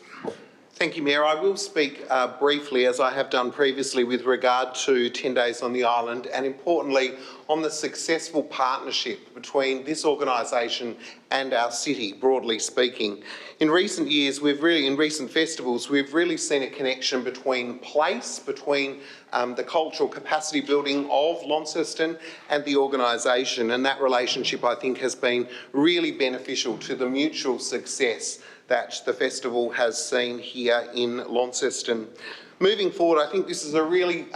Thank you, Mayor. I will speak briefly, as I have done previously, with regard to 10 Days on the Island and, importantly, on the successful partnership between this organisation and our city, broadly speaking. In recent years, in recent festivals, we've really seen a connection between place, between the cultural capacity building of Launceston and the organisation, and that relationship, I think, has been really beneficial to the mutual success that the festival has seen here in Launceston. Moving forward, I think this is a really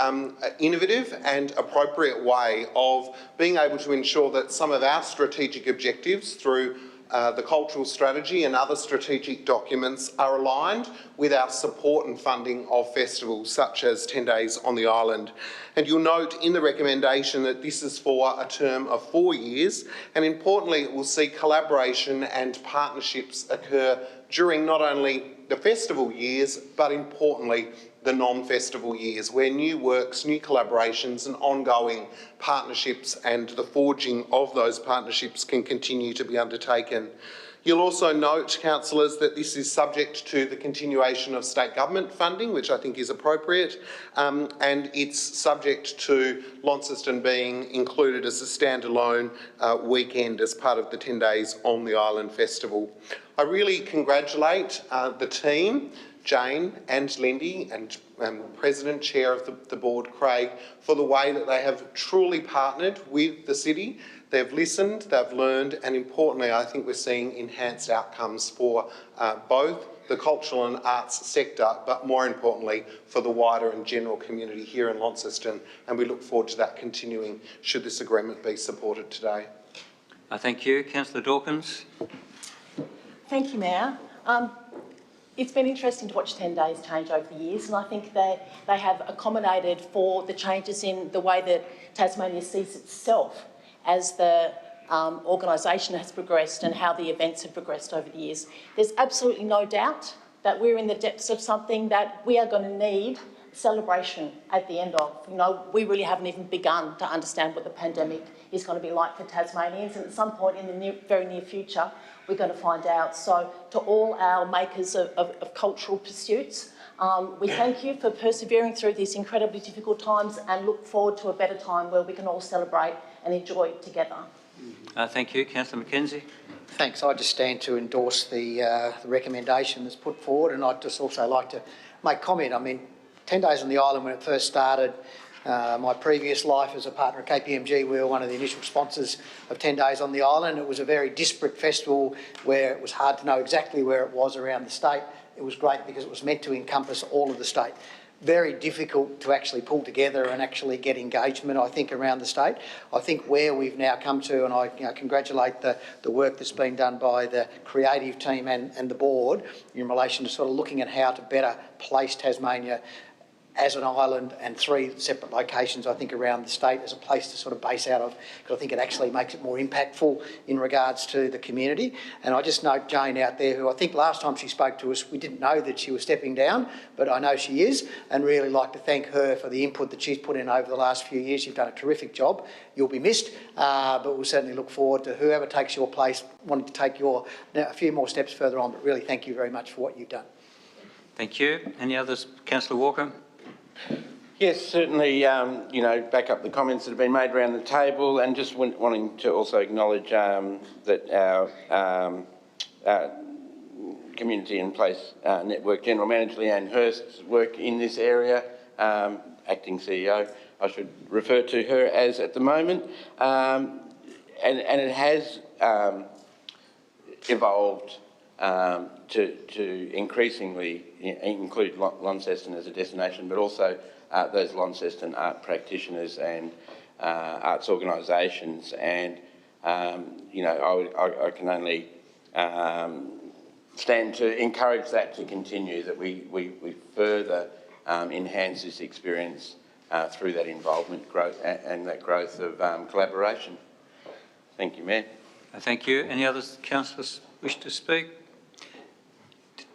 innovative and appropriate way of being able to ensure that some of our strategic objectives through the cultural strategy and other strategic documents are aligned with our support and funding of festivals such as 10 Days on the Island. And you'll note in the recommendation that this is for a term of 4 years, and importantly it will see collaboration and partnerships occur during not only the festival years but importantly the non-festival years, where new works, new collaborations and ongoing partnerships and the forging of those partnerships can continue to be undertaken. You'll also note, councillors, that this is subject to the continuation of state government funding, which I think is appropriate, and it's subject to Launceston being included as a standalone weekend as part of the 10 Days on the Island Festival. I really congratulate the team, Jane and Lindy, and President, Chair of the Board, Craig, for the way that they have truly partnered with the city. They've listened, they've learned, and importantly, I think we're seeing enhanced outcomes for both the cultural and arts sector, but more importantly, for the wider and general community here in Launceston, and we look forward to that continuing should this agreement be supported today. Thank you. Councillor Dawkins. Thank you, Mayor. It's been interesting to watch 10 Days change over the years, and I think that they have accommodated for the changes in the way that Tasmania sees itself as the organisation has progressed and how the events have progressed over the years. There's absolutely no doubt that we're in the depths of something that we are going to need celebration at the end of. You know, we really haven't even begun to understand what the pandemic is going to be like for Tasmanians, and at some point in the very near future, we're going to find out. So to all our makers of cultural pursuits, we thank you for persevering through these incredibly difficult times and look forward to a better time where we can all celebrate and enjoy it together. Thank you. Councillor Mackenzie. Thanks. I just stand to endorse the recommendation that's put forward, and I'd just also like to make comment. I mean, 10 Days on the Island, when it first started, my previous life as a partner at KPMG, we were one of the initial sponsors of 10 Days on the Island. It was a very disparate festival where it was hard to know exactly where it was around the state. It was great because it was meant to encompass all of the state. Very difficult to actually pull together and actually get engagement, I think, around the state. I think where we've now come to, and I congratulate the work that's been done by the creative team and the board in relation to sort of looking at how to better place Tasmania as an island and 3 separate locations, I think, around the state as a place to sort of base out of, because I think it actually makes it more impactful in regards to the community. And I just note Jane out there, who I think last time she spoke to us, we didn't know that she was stepping down, but I know she is, and really like to thank her for the input that she's put in over the last few years. You've done a terrific job. You'll be missed, but we'll certainly look forward to whoever takes your place, wanting to take a few more steps further on, but really thank you very much for what you've done. Thank you. Any others? Councillor Walker. Yes, certainly, back up the comments that have been made around the table, and just wanting to also acknowledge that our Community and Place Network General Manager Leanne Hurst's work in this area, acting CEO, I should refer to her as at the moment, and it has evolved to increasingly include Launceston as a destination, but also those Launceston art practitioners and arts organisations. And, I can only stand to encourage that to continue, that we further enhance this experience through that involvement, growth, and that growth of collaboration. Thank you, Mayor. Thank you. Any other councillors wish to speak?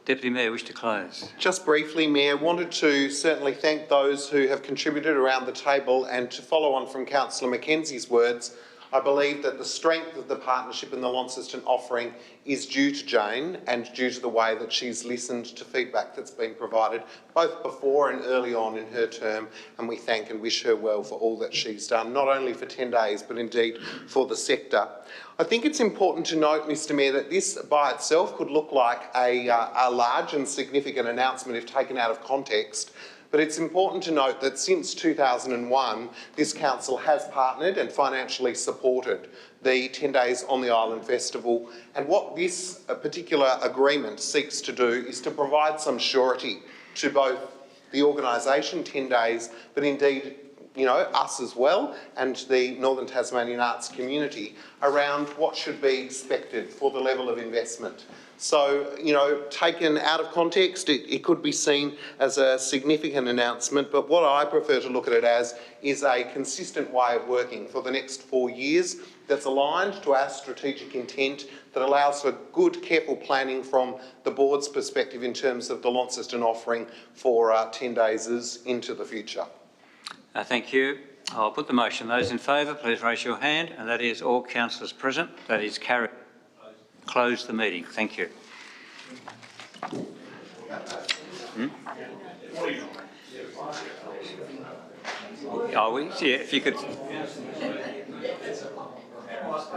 Deputy Mayor, wish to close? Just briefly, Mayor, wanted to certainly thank those who have contributed around the table, and to follow on from Councillor Mackenzie's words, I believe that the strength of the partnership in the Launceston offering is due to Jane and due to the way that she's listened to feedback that's been provided both before and early on in her term, and we thank and wish her well for all that she's done, not only for 10 days but indeed for the sector. I think it's important to note, Mr Mayor, that this by itself could look like a large and significant announcement if taken out of context. But it's important to note that since 2001, this council has partnered and financially supported the 10 Days on the Island Festival. And what this particular agreement seeks to do is to provide some surety to both the organisation, 10 Days, but indeed, us as well, and the Northern Tasmanian arts community around what should be expected for the level of investment. So, taken out of context, it could be seen as a significant announcement, but what I prefer to look at it as is a consistent way of working for the next 4 years that's aligned to our strategic intent, that allows for good, careful planning from the board's perspective in terms of the Launceston offering for 10 days into the future. Thank you. I'll put the motion. Those in favour, please raise your hand, and that is all councillors present. That is carried. Close the meeting. Thank you. Are we? Yeah, if you could.